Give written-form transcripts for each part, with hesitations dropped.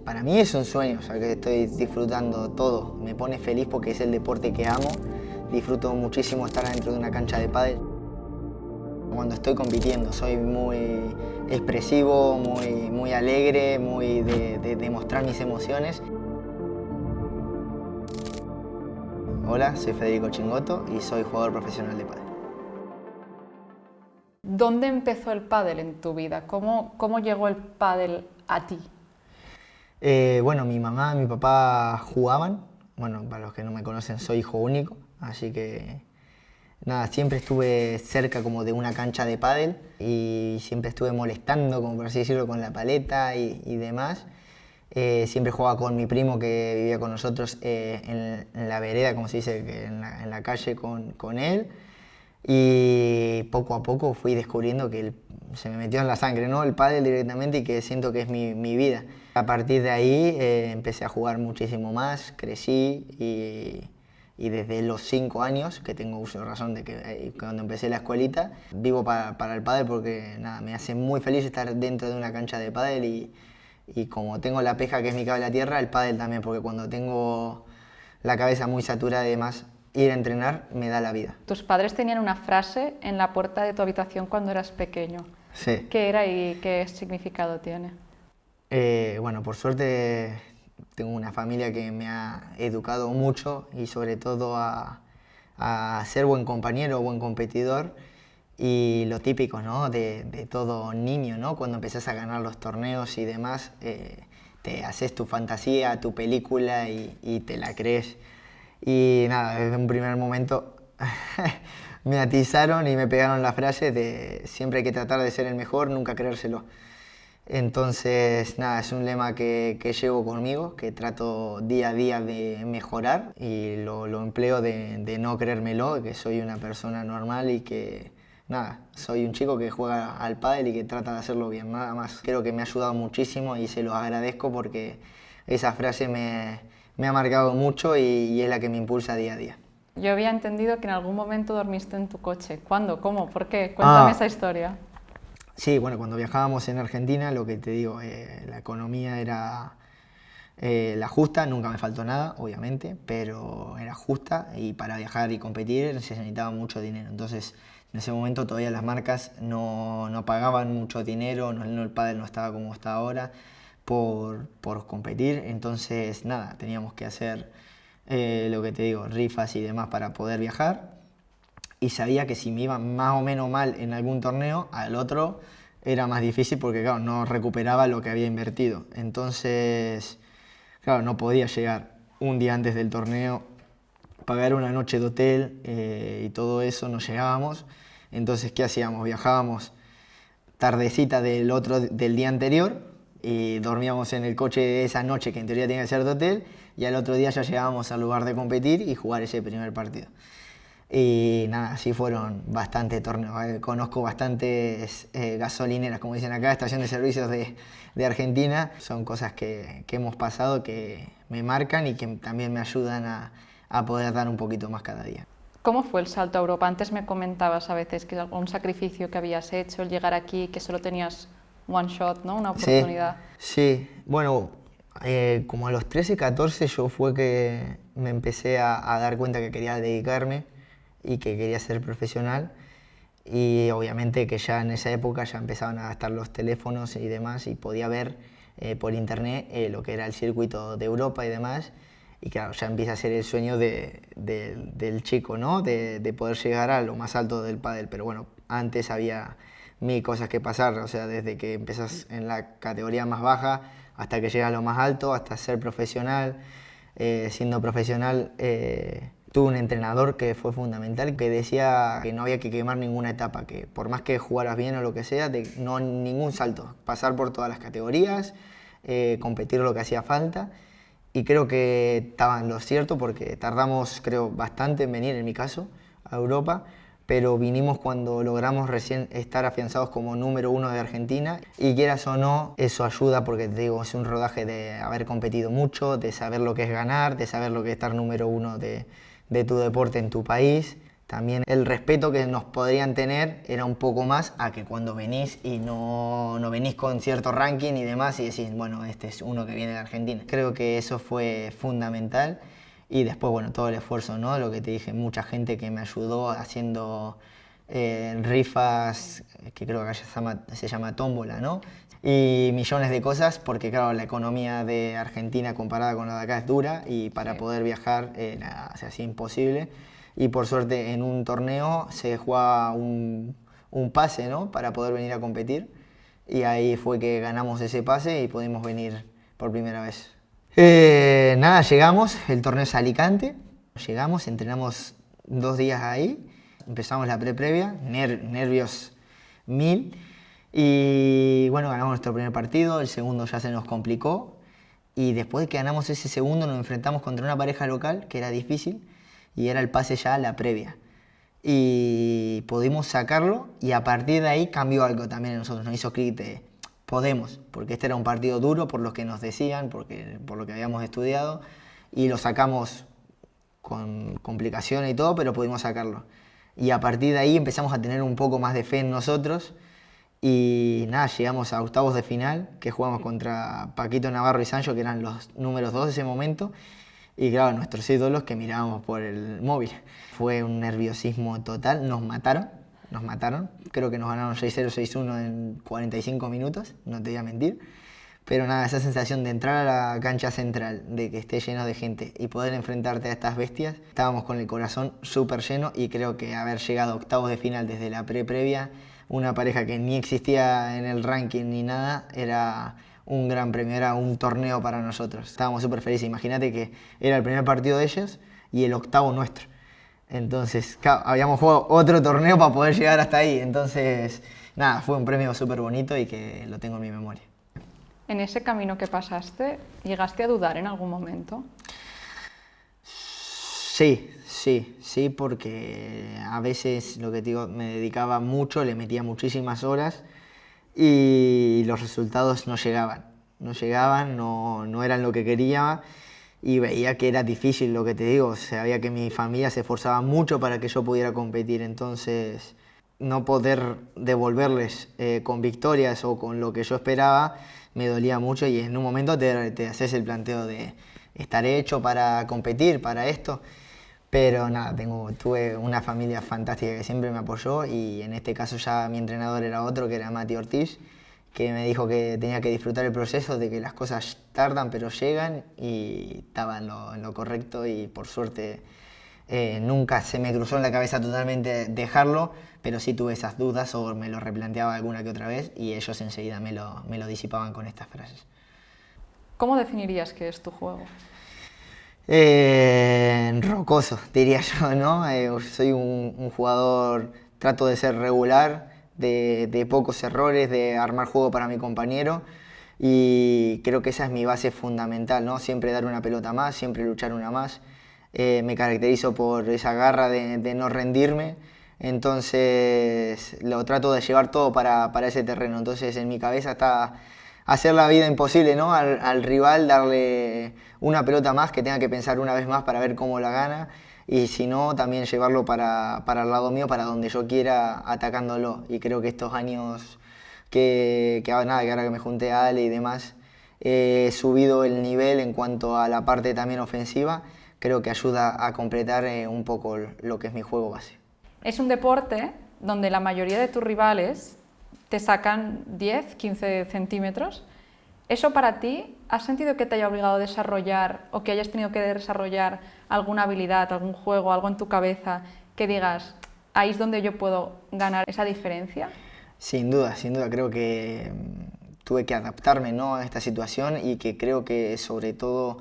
Para mí es un sueño, o sea, que estoy disfrutando todo. Me pone feliz porque es el deporte que amo. Disfruto muchísimo estar dentro de una cancha de pádel. Cuando estoy compitiendo soy muy expresivo, muy alegre, muy de mostrar mis emociones. Hola, soy Federico Chingotto y soy jugador profesional de pádel. ¿Dónde empezó el pádel en tu vida? ¿Cómo llegó el pádel a ti? Bueno, mi mamá y mi papá jugaban. Bueno, para los que no me conocen, soy hijo único, así que nada, siempre estuve cerca como de una cancha de pádel y siempre estuve molestando, como por así decirlo, con la paleta y demás. Siempre jugaba con mi primo que vivía con nosotros en la vereda, como se dice, en la calle con él. Y poco a poco fui descubriendo que se me metió en la sangre, ¿no? El pádel directamente, y que siento que es mi vida. A partir de ahí empecé a jugar muchísimo más, crecí y desde los 5 años, que tengo uso de razón de que cuando empecé la escuelita, vivo para el pádel porque nada, me hace muy feliz estar dentro de una cancha de pádel y como tengo la peja que es mi cable a tierra, el pádel también, porque cuando tengo la cabeza muy saturada y demás, ir a entrenar me da la vida. Tus padres tenían una frase en la puerta de tu habitación cuando eras pequeño. Sí. ¿Qué era y qué significado tiene? Bueno, por suerte tengo una familia que me ha educado mucho y sobre todo a ser buen compañero, buen competidor y lo típico, ¿no? de todo niño, ¿no? Cuando empezás a ganar los torneos y demás, te haces tu fantasía, tu película y te la crees. Y nada, desde un primer momento me atizaron y me pegaron la frase de siempre hay que tratar de ser el mejor, nunca creérselo. Entonces, nada, es un lema que llevo conmigo, que trato día a día de mejorar y lo empleo de no creérmelo, que soy una persona normal y que, nada, soy un chico que juega al pádel y que trata de hacerlo bien, nada más. Creo que me ha ayudado muchísimo y se lo agradezco porque esa frase me ha marcado mucho y es la que me impulsa día a día. Yo había entendido que en algún momento dormiste en tu coche. ¿Cuándo? ¿Cómo? ¿Por qué? Cuéntame esa historia. Sí, bueno, cuando viajábamos en Argentina, lo que te digo, la economía era la justa, nunca me faltó nada, obviamente, pero era justa y para viajar y competir se necesitaba mucho dinero. Entonces, en ese momento todavía las marcas no pagaban mucho dinero, el pádel no estaba como está ahora por competir. Entonces, nada, teníamos que hacer lo que te digo, rifas y demás para poder viajar. Y sabía que si me iba más o menos mal en algún torneo, al otro era más difícil porque, claro, no recuperaba lo que había invertido. Entonces, claro, no podía llegar un día antes del torneo, pagar una noche de hotel y todo eso, no llegábamos. Entonces, ¿qué hacíamos? Viajábamos tardecita del día anterior y dormíamos en el coche de esa noche que en teoría tenía que ser de hotel y al otro día ya llegábamos al lugar de competir y jugar ese primer partido. Y nada, así fueron bastantes torneos. Conozco bastantes gasolineras, como dicen acá, estación de servicios de Argentina. Son cosas que hemos pasado que me marcan y que también me ayudan a poder dar un poquito más cada día. ¿Cómo fue el salto a Europa? Antes me comentabas a veces que algún sacrificio que habías hecho, el llegar aquí, que solo tenías one shot, ¿no? Una oportunidad. Sí. Bueno, como a los 13, 14 yo fue que me empecé a dar cuenta que quería dedicarme y que quería ser profesional y obviamente que ya en esa época ya empezaban a estar los teléfonos y demás y podía ver por internet lo que era el circuito de Europa y demás y claro, ya empieza a ser el sueño del chico, ¿no? De poder llegar a lo más alto del pádel, pero bueno, antes había mil cosas que pasar, o sea, desde que empiezas en la categoría más baja hasta que llegas a lo más alto, hasta ser profesional. Siendo profesional tuve un entrenador que fue fundamental, que decía que no había que quemar ninguna etapa, que por más que jugaras bien o lo que sea, no ningún salto, pasar por todas las categorías, competir lo que hacía falta. Y creo que estaba en lo cierto porque tardamos, creo, bastante en venir, en mi caso, a Europa, pero vinimos cuando logramos recién estar afianzados como número 1 de Argentina y quieras o no, eso ayuda porque te digo, es un rodaje de haber competido mucho, de saber lo que es ganar, de saber lo que es estar número 1 de tu deporte en tu país también el respeto que nos podrían tener era un poco más a que cuando venís y no venís con cierto ranking y demás y decís, bueno, este es uno que viene de Argentina. Creo que eso fue fundamental y después, bueno, todo el esfuerzo, ¿no? Lo que te dije, mucha gente que me ayudó haciendo rifas, que creo que acá se llama tómbola, ¿no? Y millones de cosas, porque claro, la economía de Argentina comparada con la de acá es dura y para poder viajar se hacía imposible. Y por suerte en un torneo se juega un pase, ¿no? Para poder venir a competir. Y ahí fue que ganamos ese pase y pudimos venir por primera vez. Nada, llegamos, el torneo es Alicante. Llegamos, entrenamos 2 días ahí. Empezamos la previa, nervios 1000. Y bueno, ganamos nuestro primer partido, el segundo ya se nos complicó. Y después de que ganamos ese segundo nos enfrentamos contra una pareja local, que era difícil. Y era el pase ya a la previa. Y pudimos sacarlo y a partir de ahí cambió algo también en nosotros. Nos hizo clic de podemos, porque este era un partido duro por lo que nos decían, por lo que habíamos estudiado. Y lo sacamos con complicaciones y todo, pero pudimos sacarlo. Y a partir de ahí empezamos a tener un poco más de fe en nosotros. Y nada, llegamos a octavos de final, que jugamos contra Paquito Navarro y Sancho, que eran los números 2 de ese momento. Y claro, nuestros ídolos que mirábamos por el móvil. Fue un nerviosismo total, nos mataron. Creo que nos ganaron 6-0, 6-1 en 45 minutos, no te voy a mentir. Pero nada, esa sensación de entrar a la cancha central, de que esté lleno de gente y poder enfrentarte a estas bestias, estábamos con el corazón súper lleno y creo que haber llegado a octavos de final desde la previa, una pareja que ni existía en el ranking ni nada, era un gran premio, era un torneo para nosotros. Estábamos súper felices, imagínate que era el primer partido de ellos y el octavo nuestro. Entonces, claro, habíamos jugado otro torneo para poder llegar hasta ahí. Entonces, nada, fue un premio súper bonito y que lo tengo en mi memoria. En ese camino que pasaste, ¿llegaste a dudar en algún momento? Sí, porque a veces, lo que te digo, me dedicaba mucho, le metía muchísimas horas y los resultados no llegaban, no eran lo que quería y veía que era difícil, lo que te digo, sabía que mi familia se esforzaba mucho para que yo pudiera competir, entonces no poder devolverles con victorias o con lo que yo esperaba me dolía mucho y en un momento te haces el planteo de ¿estaré hecho para competir, para esto? Pero nada, tuve una familia fantástica que siempre me apoyó y en este caso ya mi entrenador era otro, que era Mati Ortiz, que me dijo que tenía que disfrutar el proceso, de que las cosas tardan pero llegan y estaba en lo correcto y por suerte nunca se me cruzó en la cabeza totalmente dejarlo, pero sí tuve esas dudas o me lo replanteaba alguna que otra vez y ellos enseguida me lo disipaban con estas frases. ¿Cómo definirías que es tu juego? Rocoso, diría yo, ¿no? Soy un jugador, trato de ser regular, de pocos errores, de armar juego para mi compañero y creo que esa es mi base fundamental, ¿no? Siempre dar una pelota más, siempre luchar una más. Me caracterizo por esa garra de no rendirme, entonces lo trato de llevar todo para ese terreno. Entonces en mi cabeza está hacer la vida imposible, ¿no? al rival, darle una pelota más, que tenga que pensar una vez más para ver cómo la gana y si no, también llevarlo para el lado mío, para donde yo quiera, atacándolo. Y creo que estos años que ahora que me junté a Ale y demás, he subido el nivel en cuanto a la parte también ofensiva, creo que ayuda a completar un poco lo que es mi juego base. Es un deporte donde la mayoría de tus rivales te sacan 10, 15 centímetros. ¿Eso para ti, has sentido que te haya obligado a desarrollar o que hayas tenido que desarrollar alguna habilidad, algún juego, algo en tu cabeza que digas, ahí es donde yo puedo ganar esa diferencia? Sin duda, creo que tuve que adaptarme, ¿no? a esta situación y que creo que sobre todo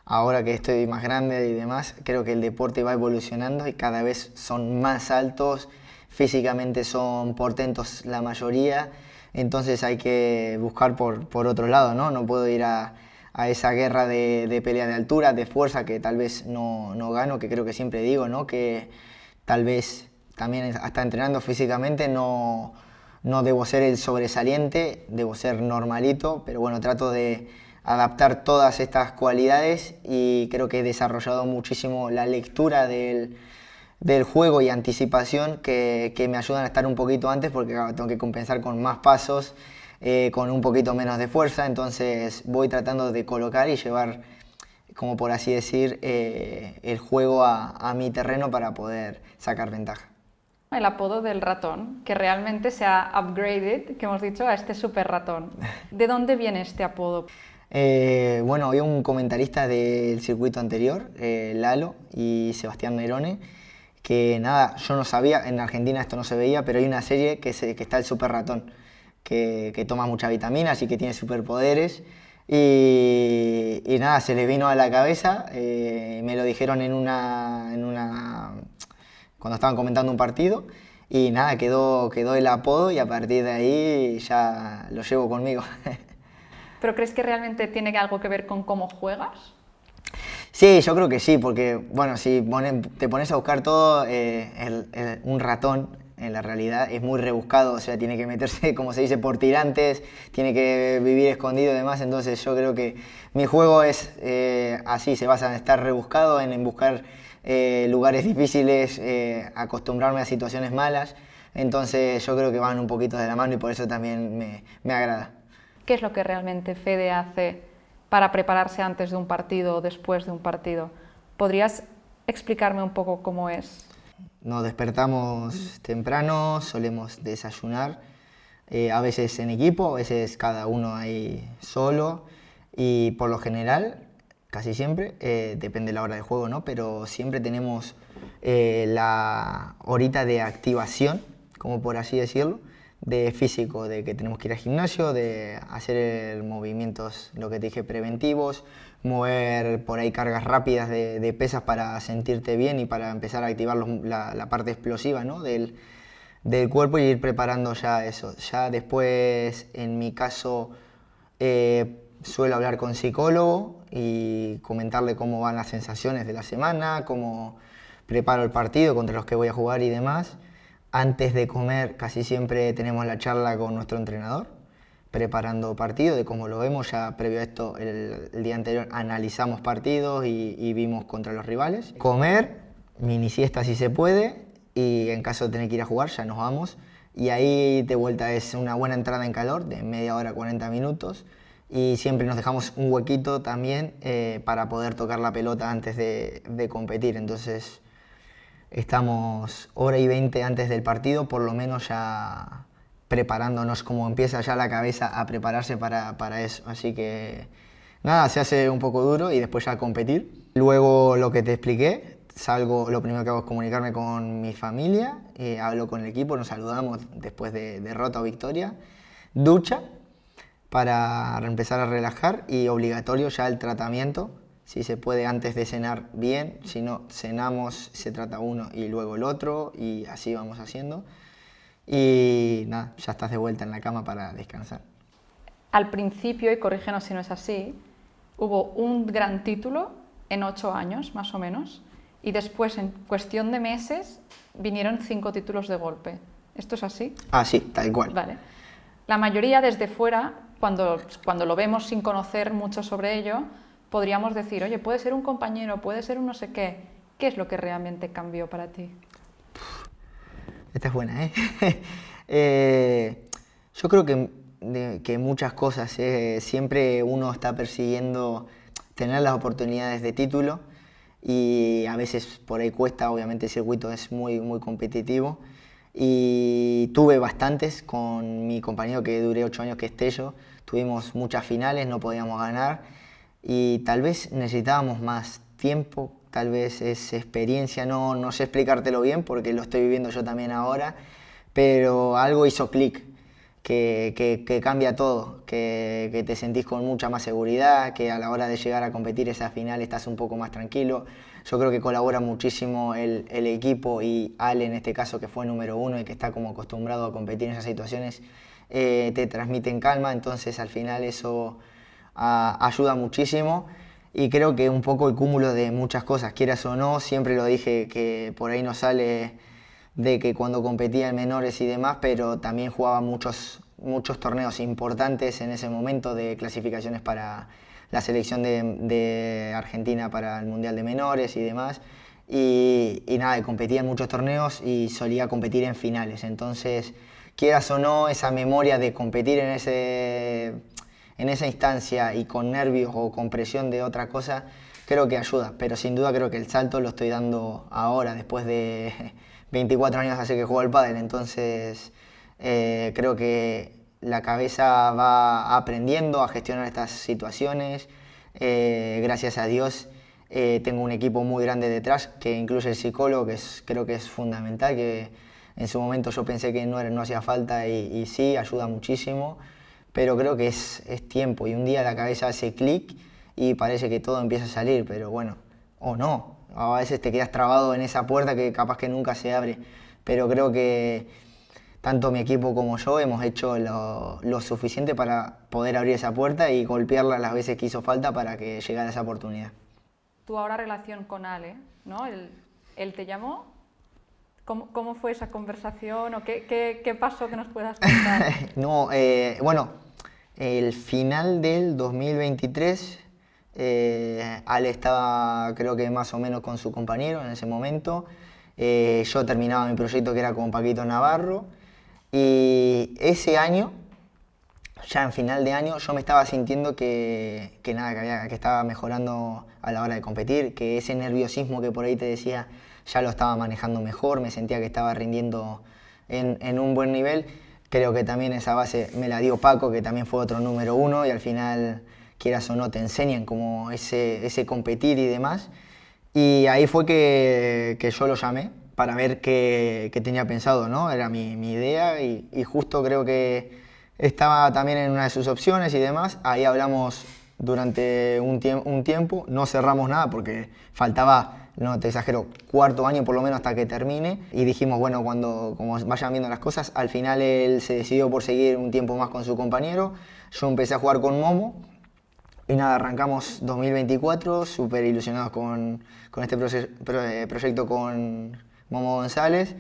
ahora que estoy más grande y demás, creo que el deporte va evolucionando y cada vez son más altos, físicamente son portentos la mayoría, entonces hay que buscar por otro lado, ¿no? No puedo ir a esa guerra de pelea de altura, de fuerza, que tal vez no gano, que creo que siempre digo, ¿no? Que tal vez también hasta entrenando físicamente no debo ser el sobresaliente, debo ser normalito, pero bueno, trato de adaptar todas estas cualidades y creo que he desarrollado muchísimo la lectura del del juego y anticipación que me ayudan a estar un poquito antes porque claro, tengo que compensar con más pasos, con un poquito menos de fuerza, entonces voy tratando de colocar y llevar, como por así decir, el juego a mi terreno para poder sacar ventaja. El apodo del ratón, que realmente se ha upgraded, que hemos dicho, a este super ratón. ¿De dónde viene este apodo? Bueno, había un comentarista del circuito anterior, Lalo y Sebastián Nerone, que nada, yo no sabía, en Argentina esto no se veía, pero hay una serie que está el super ratón, que toma muchas vitaminas y que tiene superpoderes. Y nada, se le vino a la cabeza, me lo dijeron cuando estaban comentando un partido, y nada, quedó el apodo y a partir de ahí ya lo llevo conmigo. ¿Pero crees que realmente tiene algo que ver con cómo juegas? Sí, yo creo que sí, porque bueno, si te pones a buscar todo, un ratón en la realidad es muy rebuscado, o sea, tiene que meterse, como se dice, por tirantes, tiene que vivir escondido y demás, entonces yo creo que mi juego es así, se basa en estar rebuscado, en buscar lugares difíciles, acostumbrarme a situaciones malas, entonces yo creo que van un poquito de la mano y por eso también me agrada. ¿Qué es lo que realmente Fede hace para prepararse antes de un partido o después de un partido? ¿Podrías explicarme un poco cómo es? Nos despertamos temprano, solemos desayunar, a veces en equipo, a veces cada uno ahí solo y por lo general, casi siempre, depende de la hora de juego, ¿no? Pero siempre tenemos la horita de activación, como por así decirlo, de físico, de que tenemos que ir al gimnasio, de hacer movimientos, lo que te dije, preventivos, mover por ahí cargas rápidas de pesas para sentirte bien y para empezar a activar la parte explosiva, ¿no? del cuerpo y ir preparando ya eso. Ya después, en mi caso, suelo hablar con psicólogo y comentarle cómo van las sensaciones de la semana, cómo preparo el partido contra los que voy a jugar y demás. Antes de comer casi siempre tenemos la charla con nuestro entrenador, preparando partido, de cómo lo vemos. Ya previo a esto, el día anterior analizamos partidos y vimos contra los rivales. Comer, mini siesta si se puede, y en caso de tener que ir a jugar ya nos vamos. Y ahí de vuelta es una buena entrada en calor, de media hora, 40 minutos. Y siempre nos dejamos un huequito también para poder tocar la pelota antes de competir. Entonces estamos hora y 20 antes del partido, por lo menos ya preparándonos, como empieza ya la cabeza a prepararse para eso. Así que nada, se hace un poco duro y después ya competir. Luego lo que te expliqué, salgo, lo primero que hago es comunicarme con mi familia, hablo con el equipo, nos saludamos después de derrota o victoria, ducha para empezar a relajar y obligatorio ya el tratamiento. Si se puede antes de cenar, bien, si no, cenamos, se trata uno y luego el otro y así vamos haciendo. Y nada, ya estás de vuelta en la cama para descansar. Al principio, y corrígenos si no es así, hubo un gran título en 8 años, más o menos, y después, en cuestión de meses, vinieron 5 títulos de golpe. ¿Esto es así? Ah, sí, tal cual. Vale. La mayoría desde fuera, cuando lo vemos sin conocer mucho sobre ello, podríamos decir, oye, puede ser un compañero, puede ser un no sé qué. ¿Qué es lo que realmente cambió para ti? Esta es buena, ¿eh? Yo creo que muchas cosas, siempre uno está persiguiendo tener las oportunidades de título y a veces por ahí cuesta, obviamente el circuito es muy, muy competitivo y tuve bastantes con mi compañero que duré 8 años, que es Tello, tuvimos muchas finales, no podíamos ganar y tal vez necesitábamos más tiempo, tal vez es experiencia, no sé explicártelo bien porque lo estoy viviendo yo también ahora, pero algo hizo clic, que cambia todo, que te sentís con mucha más seguridad, que a la hora de llegar a competir esa final estás un poco más tranquilo. Yo creo que colabora muchísimo el equipo y Ale en este caso, que fue número 1 y que está como acostumbrado a competir en esas situaciones, te transmiten calma, entonces al final eso ayuda muchísimo. Y creo que un poco el cúmulo de muchas cosas, quieras o no, siempre lo dije que por ahí no sale de que cuando competía en menores y demás, pero también jugaba muchos torneos importantes en ese momento de clasificaciones para la selección de Argentina para el Mundial de Menores y demás. y nada, competía en muchos torneos y solía competir en finales. Entonces, quieras o no, esa memoria de competir en esa instancia y con nervios o con presión de otra cosa, creo que ayuda. Pero sin duda creo que el salto lo estoy dando ahora, después de 24 años hace que juego al pádel. Entonces, creo que la cabeza va aprendiendo a gestionar estas situaciones. Gracias a Dios tengo un equipo muy grande detrás, que incluye el psicólogo, creo que es fundamental, que en su momento yo pensé que no hacía falta y sí, ayuda muchísimo, pero creo que es tiempo y un día la cabeza hace clic y parece que todo empieza a salir, pero bueno, o no, a veces te quedas trabado en esa puerta que capaz que nunca se abre, pero creo que tanto mi equipo como yo hemos hecho lo suficiente para poder abrir esa puerta y golpearla las veces que hizo falta para que llegara esa oportunidad. Tu ahora relación con Ale, ¿no? Él te llamó. ¿Cómo fue esa conversación o qué pasó que nos puedas contar? No, bueno, el final del 2023, Ale estaba creo que más o menos con su compañero en ese momento. Yo terminaba mi proyecto que era con Paquito Navarro y ese año, ya en final de año, yo me estaba sintiendo que estaba mejorando a la hora de competir, que ese nerviosismo que por ahí te decía ya lo estaba manejando mejor, me sentía que estaba rindiendo en un buen nivel. Creo que también esa base me la dio Paco, que también fue otro número 1 y al final, quieras o no, te enseñan como ese competir y demás. Y ahí fue que yo lo llamé para ver qué tenía pensado, ¿no? Era mi idea y justo creo que estaba también en una de sus opciones y demás. Ahí hablamos durante un tiempo, no cerramos nada porque faltaba, no te exagero, cuarto año por lo menos hasta que termine. Y dijimos, bueno, como vayan viendo las cosas, al final él se decidió por seguir un tiempo más con su compañero. Yo empecé a jugar con Momo. Y nada, arrancamos 2024, súper ilusionados con este proyecto con Momo González.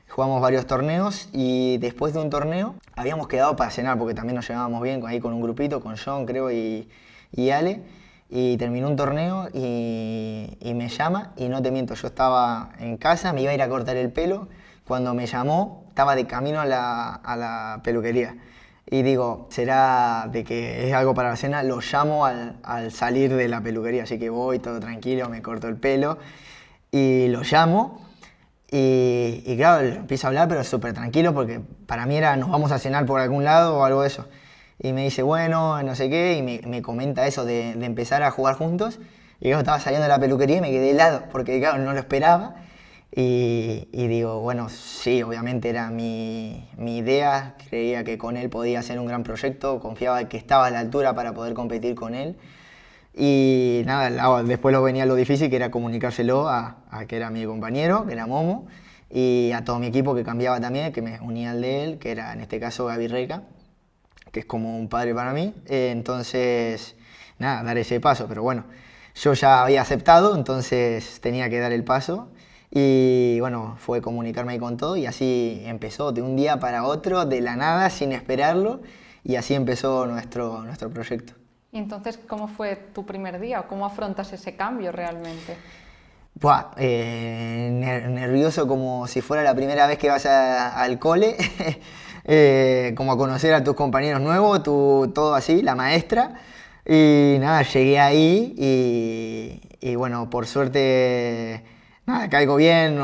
Jugamos varios torneos y después de un torneo habíamos quedado para cenar porque también nos llevábamos bien ahí con un grupito, con John creo y Ale. Y terminó un torneo y me llama y no te miento, yo estaba en casa, me iba a ir a cortar el pelo. Cuando me llamó estaba de camino a la peluquería. Y digo, será de que es algo para la cena, lo llamo al salir de la peluquería, así que voy todo tranquilo, me corto el pelo y lo llamo y claro, empiezo a hablar pero súper tranquilo porque para mí era nos vamos a cenar por algún lado o algo de eso. Y me dice, bueno, no sé qué, y me comenta eso de empezar a jugar juntos. Y yo estaba saliendo de la peluquería y me quedé helado porque claro, no lo esperaba. Y digo, bueno, sí, obviamente era mi idea, creía que con él podía hacer un gran proyecto, confiaba que estaba a la altura para poder competir con él. Y nada, después lo venía lo difícil, que era comunicárselo a que era mi compañero, que era Momo, y a todo mi equipo que cambiaba también, que me unía al de él, que era en este caso Gaby Reca, que es como un padre para mí. Entonces, nada, dar ese paso, pero bueno, yo ya había aceptado, entonces tenía que dar el paso. Y bueno, fue comunicarme ahí con todo y así empezó de un día para otro, de la nada, sin esperarlo, y así empezó nuestro proyecto. Y entonces, ¿cómo fue tu primer día o cómo afrontas ese cambio realmente? Buah, nervioso como si fuera la primera vez que vas al cole, como a conocer a tus compañeros nuevos, todo así, la maestra. Y nada, llegué ahí y bueno, por suerte, nada, caigo bien,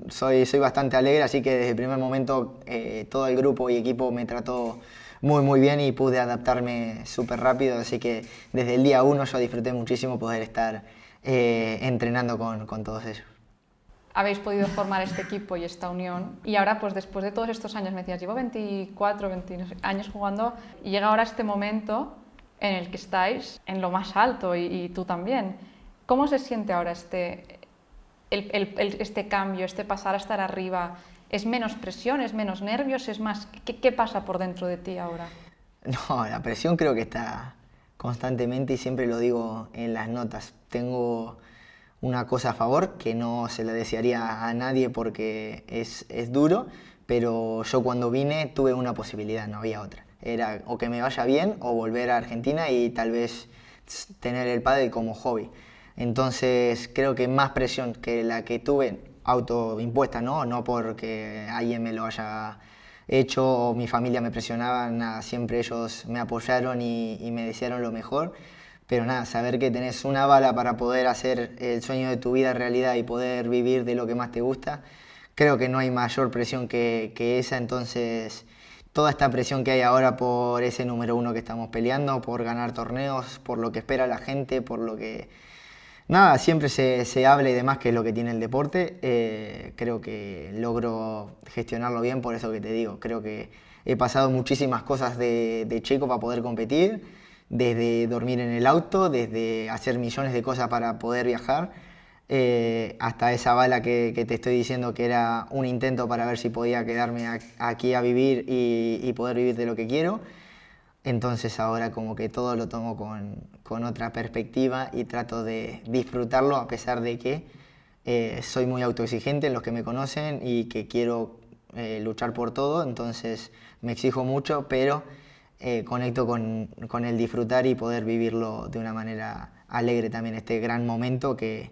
soy bastante alegre, así que desde el primer momento todo el grupo y equipo me trató muy bien y pude adaptarme súper rápido, así que desde el día 1 yo disfruté muchísimo poder estar entrenando con todos ellos. Habéis podido formar este equipo y esta unión y ahora pues después de todos estos años, me decías, llevo 24, 20 años jugando y llega ahora este momento en el que estáis en lo más alto y tú también. ¿Cómo se siente ahora este cambio, este pasar a estar arriba? ¿Es menos presión, es menos nervios, es más? ¿Qué pasa por dentro de ti ahora? No, la presión creo que está constantemente y siempre lo digo en las notas. Tengo una cosa a favor que no se la desearía a nadie porque es duro, pero yo cuando vine tuve una posibilidad, no había otra. Era o que me vaya bien o volver a Argentina y tal vez tener el pádel como hobby. Entonces creo que más presión que la que tuve autoimpuesta, ¿no? No porque alguien me lo haya hecho o mi familia me presionaba, nada, siempre ellos me apoyaron y me desearon lo mejor. Pero nada, saber que tenés una bala para poder hacer el sueño de tu vida realidad y poder vivir de lo que más te gusta, creo que no hay mayor presión que esa. Entonces toda esta presión que hay ahora por ese número uno que estamos peleando, por ganar torneos, por lo que espera la gente, por lo que... Nada, siempre se habla y demás, que es lo que tiene el deporte. Creo que logro gestionarlo bien, por eso que te digo. Creo que he pasado muchísimas cosas de chico para poder competir, desde dormir en el auto, desde hacer millones de cosas para poder viajar, hasta esa bala que te estoy diciendo que era un intento para ver si podía quedarme aquí a vivir y poder vivir de lo que quiero. Entonces ahora como que todo lo tomo con otra perspectiva y trato de disfrutarlo a pesar de que soy muy autoexigente en los que me conocen y que quiero luchar por todo, entonces me exijo mucho, pero conecto con el disfrutar y poder vivirlo de una manera alegre también, este gran momento que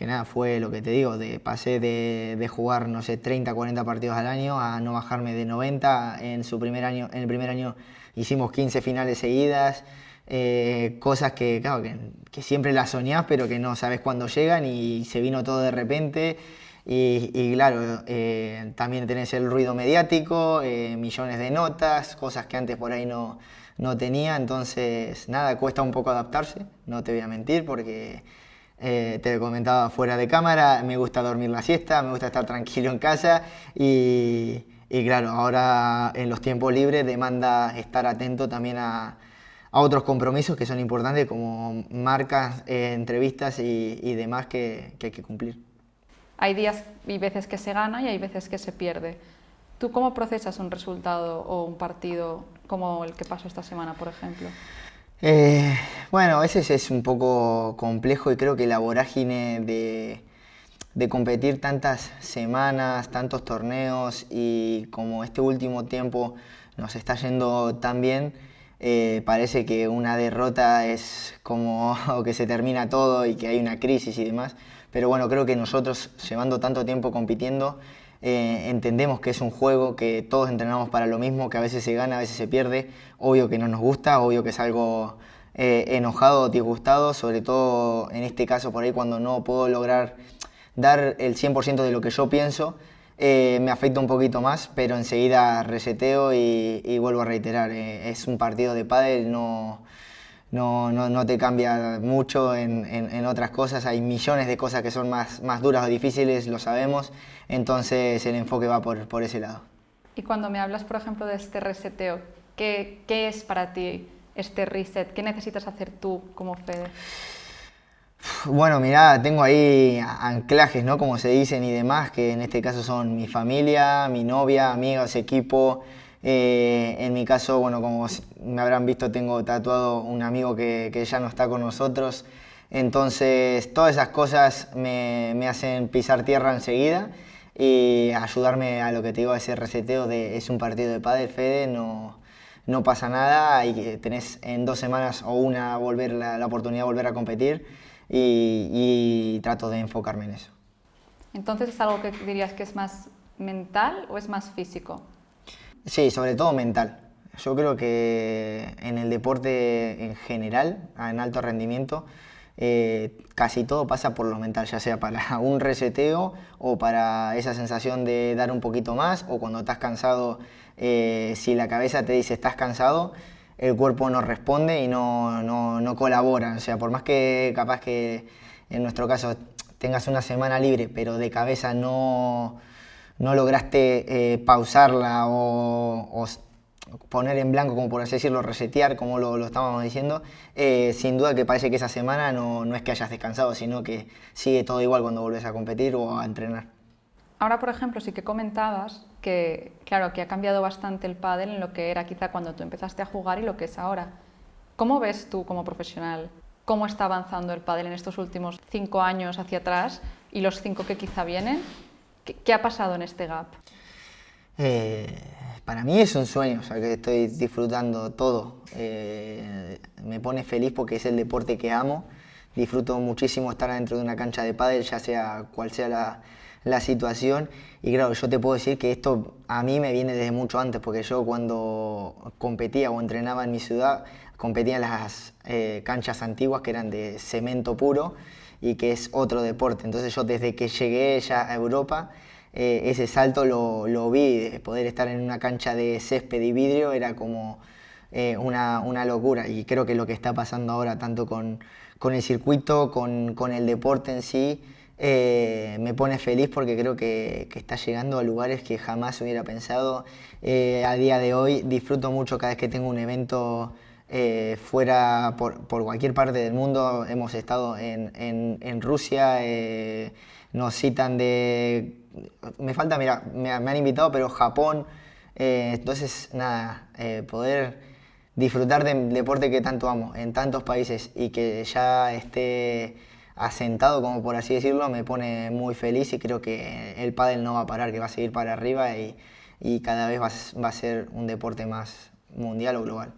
nada, fue lo que te digo, pasé de jugar, no sé, 30, 40 partidos al año a no bajarme de 90 en el primer año hicimos 15 finales seguidas, cosas que, claro, que siempre las soñás, pero que no sabes cuándo llegan y se vino todo de repente. Y claro, también tenés el ruido mediático, millones de notas, cosas que antes por ahí no tenía. Entonces, nada, cuesta un poco adaptarse, no te voy a mentir, porque te lo comentaba fuera de cámara, me gusta dormir la siesta, me gusta estar tranquilo en casa y claro, ahora en los tiempos libres demanda estar atento también a otros compromisos que son importantes como marcas, entrevistas y demás que hay que cumplir. Hay días y veces que se gana y hay veces que se pierde. ¿Tú cómo procesas un resultado o un partido como el que pasó esta semana, por ejemplo? Bueno, a veces es un poco complejo y creo que la vorágine de competir tantas semanas, tantos torneos y como este último tiempo nos está yendo tan bien, parece que una derrota es como que se termina todo y que hay una crisis y demás. Pero bueno, creo que nosotros, llevando tanto tiempo compitiendo, entendemos que es un juego, que todos entrenamos para lo mismo, que a veces se gana, a veces se pierde. Obvio que no nos gusta, obvio que es algo enojado o disgustado, sobre todo en este caso por ahí cuando no puedo lograr dar el 100% de lo que yo pienso, me afecta un poquito más, pero enseguida reseteo y vuelvo a reiterar, es un partido de pádel, no te cambia mucho en otras cosas, hay millones de cosas que son más duras o difíciles, lo sabemos, entonces el enfoque va por ese lado. Y cuando me hablas, por ejemplo, de este reseteo, ¿qué es para ti este reset? ¿Qué necesitas hacer tú como Fede? Bueno, mirá, tengo ahí anclajes, ¿no? Como se dicen y demás, que en este caso son mi familia, mi novia, amigos, equipo. En mi caso, bueno, como me habrán visto, tengo tatuado un amigo que ya no está con nosotros. Entonces, todas esas cosas me hacen pisar tierra enseguida y ayudarme a lo que te digo, a ese reseteo de es un partido de pádel, Fede, no pasa nada y tenés en 2 semanas o una la oportunidad de volver a competir y trato de enfocarme en eso. Entonces, ¿es algo que dirías que es más mental o es más físico? Sí, sobre todo mental. Yo creo que en el deporte en general, en alto rendimiento, casi todo pasa por lo mental, ya sea para un reseteo o para esa sensación de dar un poquito más, o cuando estás cansado, si la cabeza te dice estás cansado, el cuerpo no responde y no colabora. O sea, por más que capaz que en nuestro caso tengas una semana libre, pero de cabeza no lograste pausarla o poner en blanco, como por así decirlo, resetear, como lo estábamos diciendo, sin duda que parece que esa semana no es que hayas descansado, sino que sigue todo igual cuando vuelves a competir o a entrenar. Ahora, por ejemplo, sí que comentabas que, claro, que ha cambiado bastante el pádel en lo que era quizá cuando tú empezaste a jugar y lo que es ahora. ¿Cómo ves tú como profesional cómo está avanzando el pádel en estos últimos 5 años hacia atrás y los 5 que quizá vienen? ¿Qué ha pasado en este gap? Para mí es un sueño, o sea, que estoy disfrutando todo. Me pone feliz porque es el deporte que amo. disfruto muchísimo estar dentro de una cancha de pádel, ya sea cual sea la situación. Y claro, yo te puedo decir que esto a mí me viene desde mucho antes, porque yo cuando competía o entrenaba en mi ciudad, competía en las canchas antiguas que eran de cemento puro y que es otro deporte. Entonces yo desde que llegué ya a Europa, ese salto lo vi, de poder estar en una cancha de césped y vidrio era como una locura. Y creo que lo que está pasando ahora, tanto con el circuito, con el deporte en sí, me pone feliz porque creo que está llegando a lugares que jamás hubiera pensado. A día de hoy disfruto mucho cada vez que tengo un evento fuera por cualquier parte del mundo. Hemos estado en Rusia, nos citan de... Me falta, mira, me han invitado, pero Japón. Entonces, nada, poder disfrutar del deporte que tanto amo en tantos países y que ya esté asentado, como por así decirlo, me pone muy feliz y creo que el pádel no va a parar, que va a seguir para arriba y cada vez va a ser un deporte más mundial o global.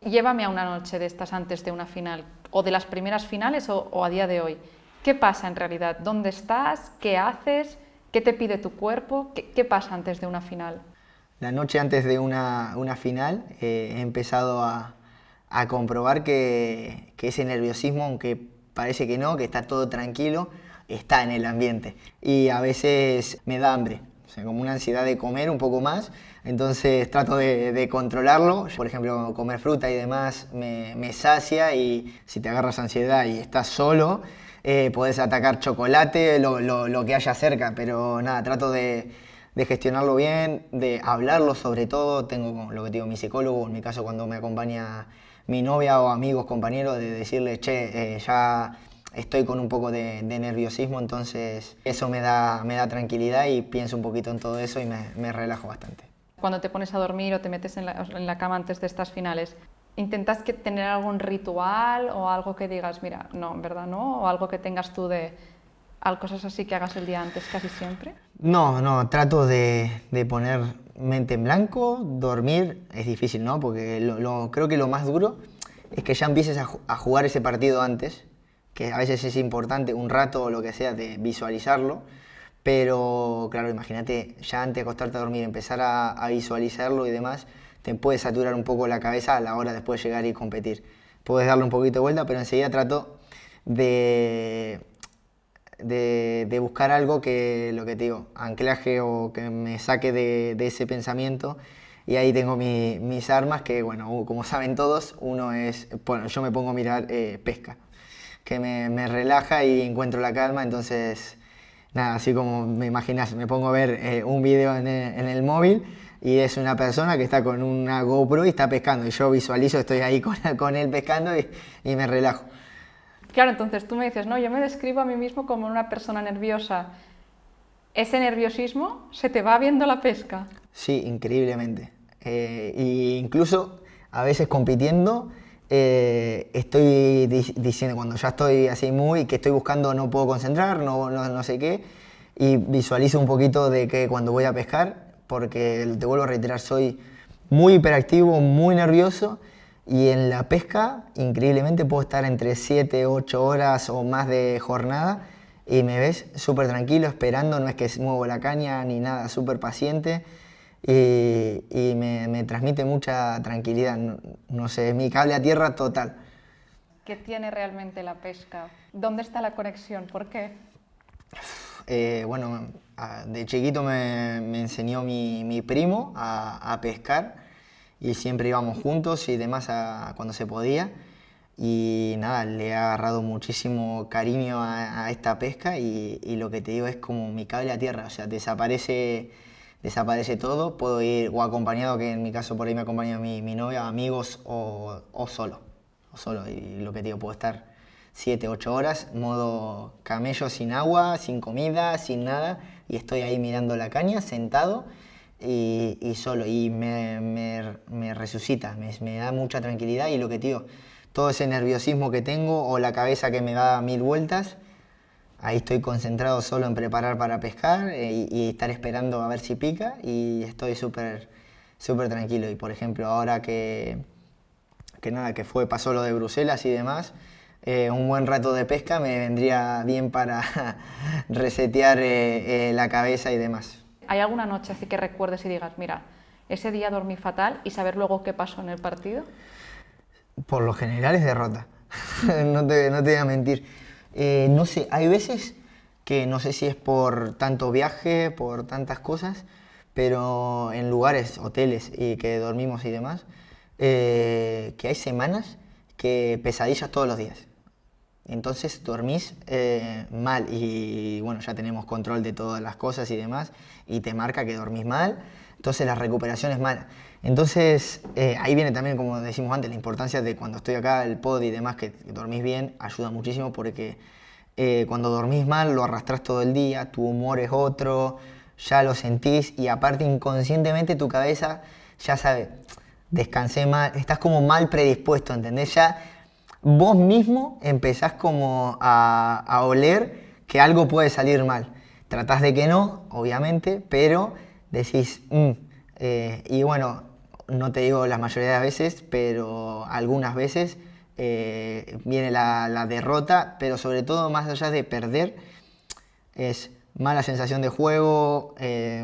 Llévame a una noche de estas antes de una final, o de las primeras finales o a día de hoy. ¿Qué pasa en realidad? ¿Dónde estás? ¿Qué haces? ¿Qué te pide tu cuerpo? ¿Qué pasa antes de una final? La noche antes de una final he empezado a comprobar que ese nerviosismo, aunque parece que no, que está todo tranquilo, está en el ambiente. Y a veces me da hambre, o sea, como una ansiedad de comer un poco más, entonces trato de controlarlo. Por ejemplo, comer fruta y demás me sacia y si te agarras ansiedad y estás solo, podés atacar chocolate, lo que haya cerca, pero nada, trato de gestionarlo bien, de hablarlo sobre todo. Tengo lo que digo, mi psicólogo, en mi caso cuando me acompaña mi novia o amigos, compañeros, de decirle, che, ya estoy con un poco de nerviosismo, entonces eso me da tranquilidad y pienso un poquito en todo eso y me relajo bastante. Cuando te pones a dormir o te metes en la cama antes de estas finales, ¿intentas tener algún ritual o algo que digas, mira, no, en verdad no? ¿O algo que tengas tú de cosas así que hagas el día antes casi siempre? No, trato de poner mente en blanco, dormir es difícil, ¿no? Porque creo que lo más duro es que ya empieces a jugar ese partido antes, que a veces es importante un rato o lo que sea de visualizarlo, pero claro, imagínate ya antes de acostarte a dormir empezar a visualizarlo y demás, te puede saturar un poco la cabeza a la hora después de llegar y competir. Puedes darle un poquito de vuelta, pero enseguida trato de buscar algo que, lo que te digo, anclaje o que me saque de ese pensamiento. Y ahí tengo mis armas que, bueno, como saben todos, uno es, bueno, yo me pongo a mirar pesca, que me relaja y encuentro la calma, entonces, nada, así como me imaginas, me pongo a ver un video en el móvil y es una persona que está con una GoPro y está pescando y yo visualizo, estoy ahí con él pescando y me relajo. Claro, entonces tú me dices, no, yo me describo a mí mismo como una persona nerviosa. ¿Ese nerviosismo se te va viendo la pesca? Sí, increíblemente. Y incluso a veces compitiendo, estoy diciendo, cuando ya estoy así muy, que estoy buscando, no puedo concentrar, no sé qué, y visualizo un poquito de que cuando voy a pescar, porque te vuelvo a reiterar, soy muy hiperactivo, muy nervioso, y en la pesca, increíblemente, puedo estar entre 7, 8 horas o más de jornada, y me ves súper tranquilo, esperando, no es que muevo la caña ni nada, súper paciente y me transmite mucha tranquilidad, no sé, es mi cable a tierra total. ¿Qué tiene realmente la pesca? ¿Dónde está la conexión? ¿Por qué? Bueno, de chiquito me enseñó mi primo a pescar y siempre íbamos juntos y demás cuando se podía. Y nada, le he agarrado muchísimo cariño a esta pesca y lo que te digo es como mi cable a tierra, o sea, desaparece todo, puedo ir o acompañado, que en mi caso por ahí me acompaña mi novia, amigos o solo, y lo que te digo, puedo estar 7, 8 horas, modo camello sin agua, sin comida, sin nada, y estoy ahí mirando la caña, sentado y solo, y me resucita, me da mucha tranquilidad y lo que te digo, todo ese nerviosismo que tengo o la cabeza que me da 1000 vueltas, ahí estoy concentrado solo en preparar para pescar y estar esperando a ver si pica y estoy súper tranquilo. Y por ejemplo, ahora que nada, pasó lo de Bruselas y demás, un buen rato de pesca me vendría bien para resetear la cabeza y demás. ¿Hay alguna noche así que recuerdes y digas, mira, ese día dormí fatal y saber luego qué pasó en el partido? Por lo general es derrota, no te voy a mentir. No sé, hay veces que no sé si es por tanto viaje, por tantas cosas, pero en lugares, hoteles y que dormimos y demás, que hay semanas que pesadillas todos los días. Entonces dormís mal y bueno, ya tenemos control de todas las cosas y demás y te marca que dormís mal, entonces la recuperación es mala. Entonces ahí viene también, como decimos antes, la importancia de cuando estoy acá, el pod y demás, que dormís bien, ayuda muchísimo porque cuando dormís mal lo arrastrás todo el día, tu humor es otro, ya lo sentís y aparte inconscientemente tu cabeza ya sabe, descansé mal, estás como mal predispuesto, ¿entendés? Ya vos mismo empezás como a oler que algo puede salir mal. Tratás de que no, obviamente, pero decís, y bueno, no te digo la mayoría de las veces, pero algunas veces viene la derrota, pero sobre todo más allá de perder, es mala sensación de juego,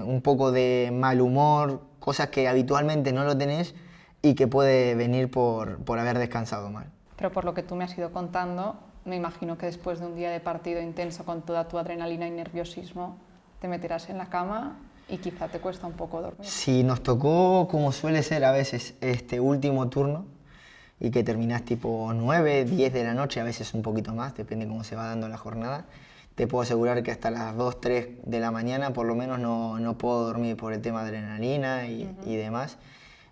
un poco de mal humor, cosas que habitualmente no lo tenés y que puede venir por haber descansado mal. Pero por lo que tú me has ido contando, me imagino que después de un día de partido intenso con toda tu adrenalina y nerviosismo, te meterás en la cama y quizá te cuesta un poco dormir. Si nos tocó, como suele ser a veces, este último turno y que terminás tipo 9, 10 de la noche, a veces un poquito más, depende cómo se va dando la jornada, te puedo asegurar que hasta las 2, 3 de la mañana por lo menos no puedo dormir por el tema de adrenalina y demás.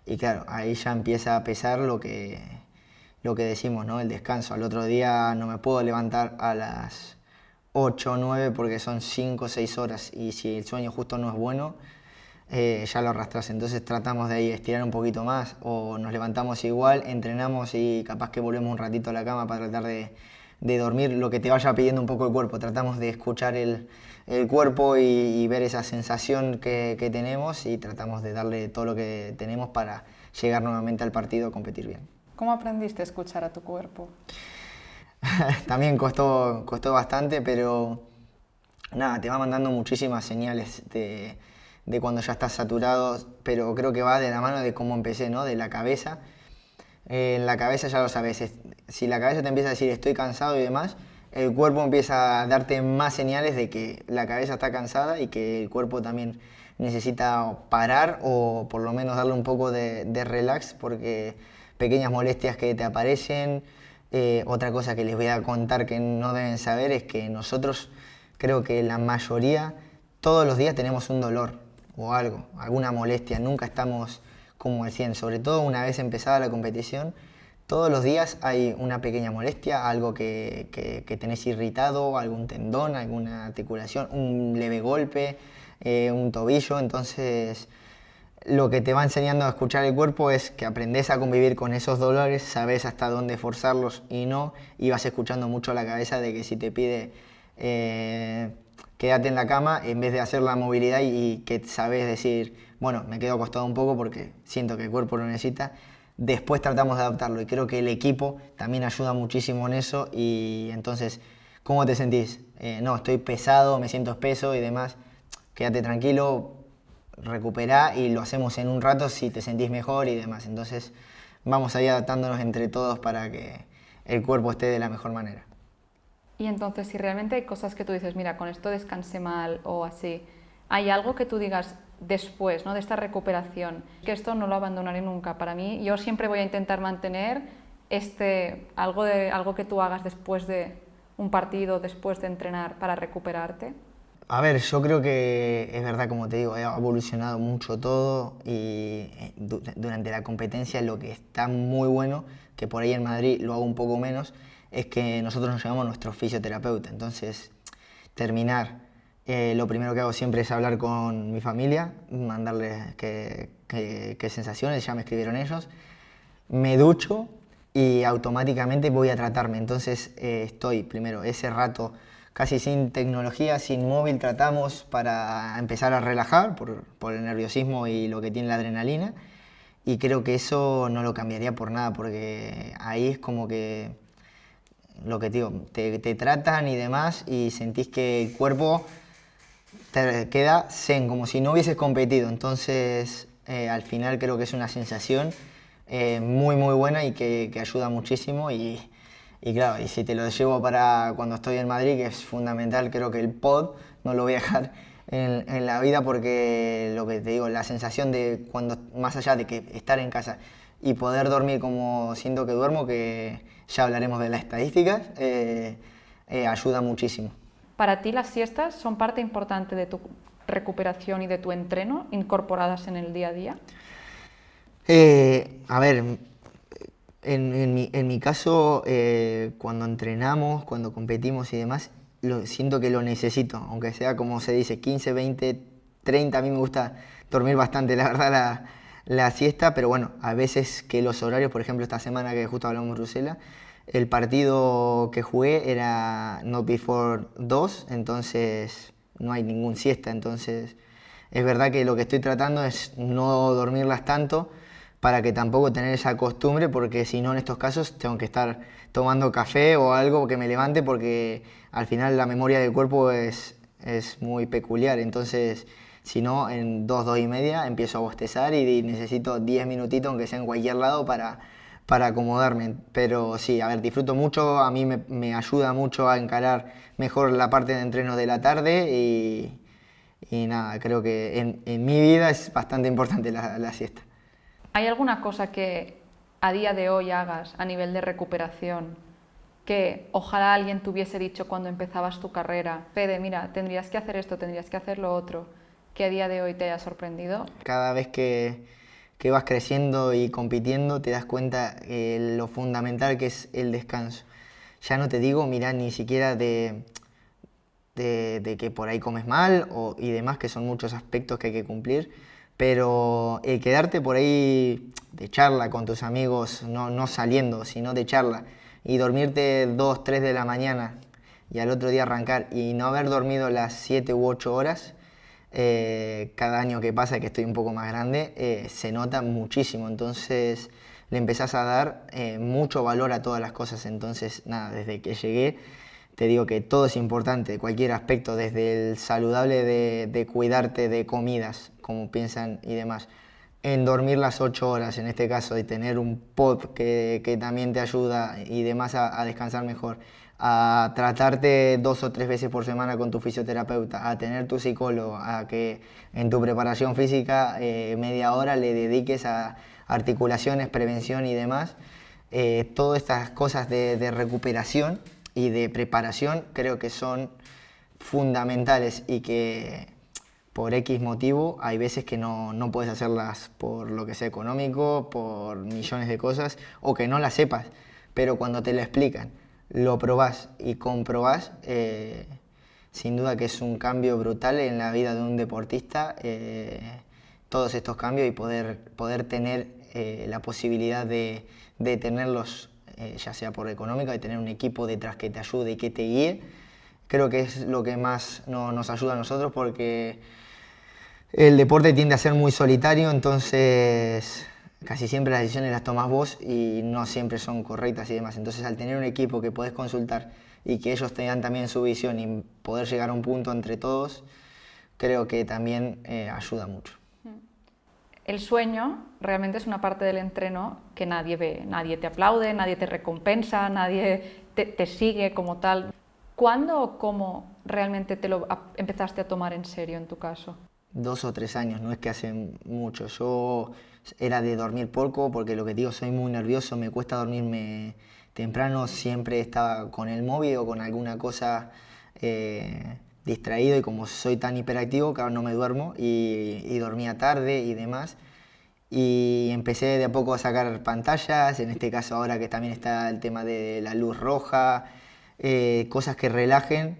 Y claro, ahí ya empieza a pesar lo que decimos, ¿no? El descanso. Al otro día no me puedo levantar a las 8 o 9 porque son 5 o 6 horas y si el sueño justo no es bueno, ya lo arrastras. Entonces tratamos de ahí estirar un poquito más o nos levantamos igual, entrenamos y capaz que volvemos un ratito a la cama para tratar de dormir lo que te vaya pidiendo un poco el cuerpo. Tratamos de escuchar el cuerpo y ver esa sensación que tenemos y tratamos de darle todo lo que tenemos para llegar nuevamente al partido a competir bien. ¿Cómo aprendiste a escuchar a tu cuerpo? También costó bastante, pero nada, te va mandando muchísimas señales de cuando ya estás saturado, pero creo que va de la mano de cómo empecé, ¿no? De la cabeza. En la cabeza ya lo sabes, si la cabeza te empieza a decir estoy cansado y demás, el cuerpo empieza a darte más señales de que la cabeza está cansada y que el cuerpo también necesita parar o por lo menos darle un poco de relax porque pequeñas molestias que te aparecen. Otra cosa que les voy a contar que no deben saber es que nosotros, creo que la mayoría, todos los días tenemos un dolor o algo, alguna molestia, nunca estamos como al 100, sobre todo una vez empezada la competición, todos los días hay una pequeña molestia, algo que tenés irritado, algún tendón, alguna articulación, un leve golpe, un tobillo, entonces lo que te va enseñando a escuchar el cuerpo es que aprendes a convivir con esos dolores, sabes hasta dónde forzarlos y no, y vas escuchando mucho la cabeza de que si te pide quédate en la cama, en vez de hacer la movilidad y que sabes decir, bueno, me quedo acostado un poco porque siento que el cuerpo lo necesita, después tratamos de adaptarlo y creo que el equipo también ayuda muchísimo en eso y entonces, ¿cómo te sentís? No, estoy pesado, me siento espeso y demás, quédate tranquilo, recuperá y lo hacemos en un rato si te sentís mejor y demás. Entonces vamos ahí adaptándonos entre todos para que el cuerpo esté de la mejor manera. Y entonces, si realmente hay cosas que tú dices, mira, con esto descansé mal o así, ¿hay algo que tú digas después, ¿no? De esta recuperación, que esto no lo abandonaré nunca? Para mí, yo siempre voy a intentar mantener algo que tú hagas después de un partido, después de entrenar para recuperarte. A ver, yo creo que es verdad, como te digo, ha evolucionado mucho todo y durante la competencia lo que está muy bueno, que por ahí en Madrid lo hago un poco menos, es que nosotros nos llamamos nuestro fisioterapeuta. Entonces, terminar, lo primero que hago siempre es hablar con mi familia, mandarles qué sensaciones, ya me escribieron ellos, me ducho y automáticamente voy a tratarme. Entonces, estoy primero ese rato casi sin tecnología, sin móvil, tratamos para empezar a relajar por el nerviosismo y lo que tiene la adrenalina. Y creo que eso no lo cambiaría por nada, porque ahí es como que lo que te digo, te tratan y demás y sentís que el cuerpo te queda zen, como si no hubieses competido. Entonces, al final creo que es una sensación muy, muy buena y que ayuda muchísimo. Y claro, y si te lo llevo para cuando estoy en Madrid, que es fundamental, creo que el pod no lo voy a dejar en la vida porque lo que te digo, la sensación de cuando, más allá de que estar en casa y poder dormir como siento que duermo, que ya hablaremos de las estadísticas, ayuda muchísimo. Para ti las siestas son parte importante de tu recuperación y de tu entreno incorporadas en el día a día. A ver, en mi caso, cuando entrenamos, cuando competimos y demás, siento que lo necesito, aunque sea como se dice, 15, 20, 30, a mí me gusta dormir bastante, la verdad, la siesta, pero bueno, a veces que los horarios, por ejemplo, esta semana que justo hablamos de Bruselas, el partido que jugué era not before 2, entonces no hay ningún siesta, entonces es verdad que lo que estoy tratando es no dormirlas tanto para que tampoco tener esa costumbre, porque si no en estos casos tengo que estar tomando café o algo que me levante, porque al final la memoria del cuerpo es muy peculiar, entonces si no en 2, 2 y media empiezo a bostezar y necesito 10 minutitos aunque sea en cualquier lado para acomodarme, pero sí, a ver, disfruto mucho, a mí me ayuda mucho a encarar mejor la parte de entreno de la tarde y nada, creo que en mi vida es bastante importante la siesta. ¿Hay alguna cosa que a día de hoy hagas a nivel de recuperación que ojalá alguien te hubiese dicho cuando empezabas tu carrera? Fede, mira, tendrías que hacer esto, tendrías que hacer lo otro, que a día de hoy te haya sorprendido. Cada vez que vas creciendo y compitiendo te das cuenta lo fundamental que es el descanso. Ya no te digo, mira, ni siquiera de que por ahí comes mal y demás, que son muchos aspectos que hay que cumplir, pero el quedarte por ahí de charla con tus amigos, no saliendo, sino de charla, y dormirte 2, 3 de la mañana y al otro día arrancar y no haber dormido las 7 u 8 horas, cada año que pasa, que estoy un poco más grande, se nota muchísimo, entonces le empezás a dar mucho valor a todas las cosas, entonces nada, desde que llegué te digo que todo es importante, cualquier aspecto, desde el saludable de cuidarte de comidas, como piensan y demás, en dormir las 8 horas, en este caso, de tener un pod que también te ayuda y demás a descansar mejor, a tratarte 2 o 3 veces por semana con tu fisioterapeuta, a tener tu psicólogo, a que en tu preparación física media hora le dediques a articulaciones, prevención y demás, todas estas cosas de recuperación y de preparación creo que son fundamentales y que por X motivo hay veces que no puedes hacerlas por lo que sea económico, por millones de cosas o que no las sepas, pero cuando te lo explican, lo probás y comprobás, sin duda que es un cambio brutal en la vida de un deportista, todos estos cambios y poder tener la posibilidad de tenerlos, ya sea por económica, de tener un equipo detrás que te ayude y que te guíe, creo que es lo que más nos ayuda a nosotros porque el deporte tiende a ser muy solitario, entonces casi siempre las decisiones las tomas vos y no siempre son correctas y demás. Entonces al tener un equipo que podés consultar y que ellos tengan también su visión y poder llegar a un punto entre todos, creo que también ayuda mucho. El sueño realmente es una parte del entreno que nadie ve, nadie te aplaude, nadie te recompensa, nadie te sigue como tal. ¿Cuándo o cómo realmente te lo empezaste a tomar en serio en tu caso? 2 o 3 años, no es que hace mucho. Yo era de dormir poco porque lo que digo, soy muy nervioso, me cuesta dormirme temprano, siempre estaba con el móvil o con alguna cosa distraído y como soy tan hiperactivo, claro, no me duermo y dormía tarde y demás. Y empecé de a poco a sacar pantallas, en este caso ahora que también está el tema de la luz roja, cosas que relajen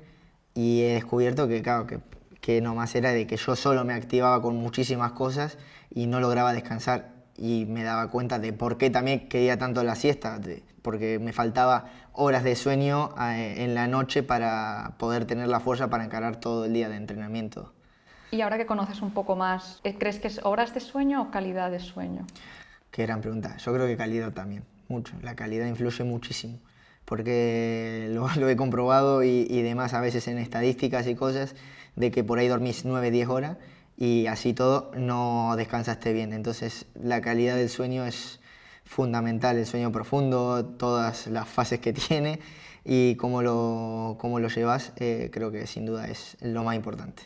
y he descubierto que, claro, que nomás era de que yo solo me activaba con muchísimas cosas y no lograba descansar y me daba cuenta de por qué también quería tanto la siesta, porque me faltaba horas de sueño en la noche para poder tener la fuerza para encarar todo el día de entrenamiento. Y ahora que conoces un poco más, ¿crees que es horas de sueño o calidad de sueño? Qué gran pregunta. Yo creo que calidad también, mucho. La calidad influye muchísimo. porque lo he comprobado y demás a veces en estadísticas y cosas, de que por ahí dormís 9-10 horas y así todo no descansaste bien. Entonces la calidad del sueño es fundamental, el sueño profundo, todas las fases que tiene y cómo lo llevas, creo que sin duda es lo más importante.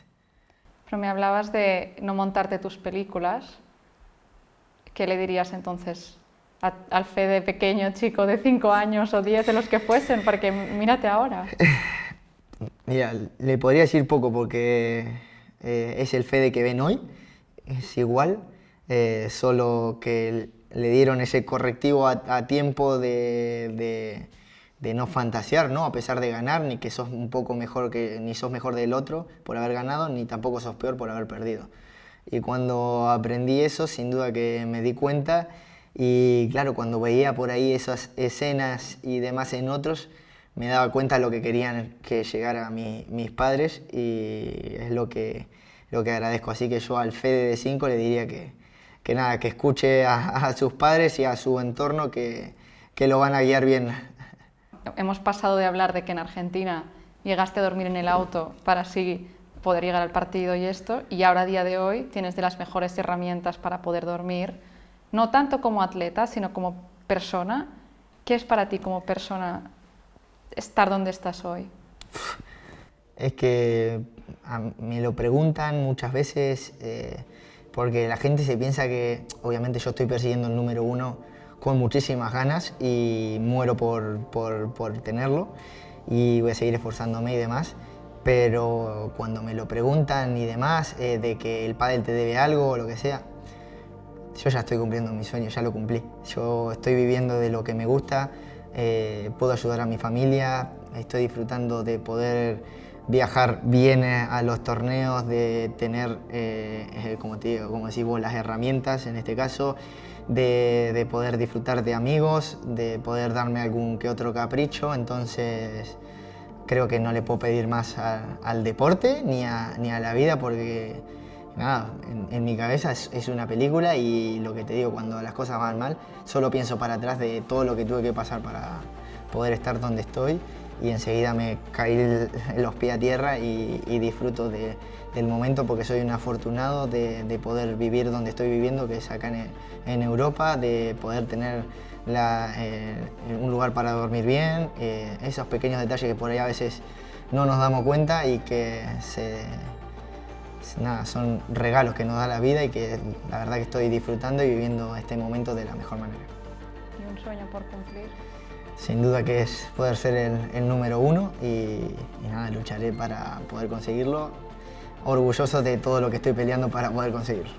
Pero me hablabas de no montarte tus películas. ¿Qué le dirías entonces al Fede pequeño, chico de 5 años o 10, de los que fuesen? Porque mírate ahora. Mira, le podría decir poco porque es el Fede que ven hoy, es igual, solo que le dieron ese correctivo a tiempo de no fantasear, ¿no? A pesar de ganar, ni que sos un poco mejor ni sos mejor del otro por haber ganado, ni tampoco sos peor por haber perdido. Y cuando aprendí eso, sin duda que me di cuenta y claro, cuando veía por ahí esas escenas y demás en otros, me daba cuenta de lo que querían que llegara mis padres y es lo que agradezco. Así que yo al Fede de 5 le diría que nada, que escuche a sus padres y a su entorno que lo van a guiar bien. Hemos pasado de hablar de que en Argentina llegaste a dormir en el auto para así poder llegar al partido y esto, y ahora a día de hoy tienes de las mejores herramientas para poder dormir, no tanto como atleta, sino como persona. ¿Qué es para ti como persona estar donde estás hoy? Es que me lo preguntan muchas veces porque la gente se piensa que obviamente yo estoy persiguiendo el número 1 con muchísimas ganas y muero por tenerlo y voy a seguir esforzándome y demás, pero cuando me lo preguntan y demás, de que el pádel te debe algo o lo que sea, yo ya estoy cumpliendo mi sueño, ya lo cumplí. Yo estoy viviendo de lo que me gusta, puedo ayudar a mi familia, estoy disfrutando de poder viajar bien a los torneos, de tener, como decís vos, las herramientas en este caso, de poder disfrutar de amigos, de poder darme algún que otro capricho. Entonces creo que no le puedo pedir más al deporte ni a la vida porque nada, en mi cabeza es una película y lo que te digo, cuando las cosas van mal, solo pienso para atrás de todo lo que tuve que pasar para poder estar donde estoy y enseguida me caí los pies a tierra y disfruto del momento porque soy un afortunado de poder vivir donde estoy viviendo, que es acá en Europa, de poder tener un lugar para dormir bien, esos pequeños detalles que por ahí a veces no nos damos cuenta y que nada, son regalos que nos da la vida y que la verdad que estoy disfrutando y viviendo este momento de la mejor manera. ¿Y un sueño por cumplir? Sin duda que es poder ser el número 1 y nada, lucharé para poder conseguirlo, orgulloso de todo lo que estoy peleando para poder conseguirlo.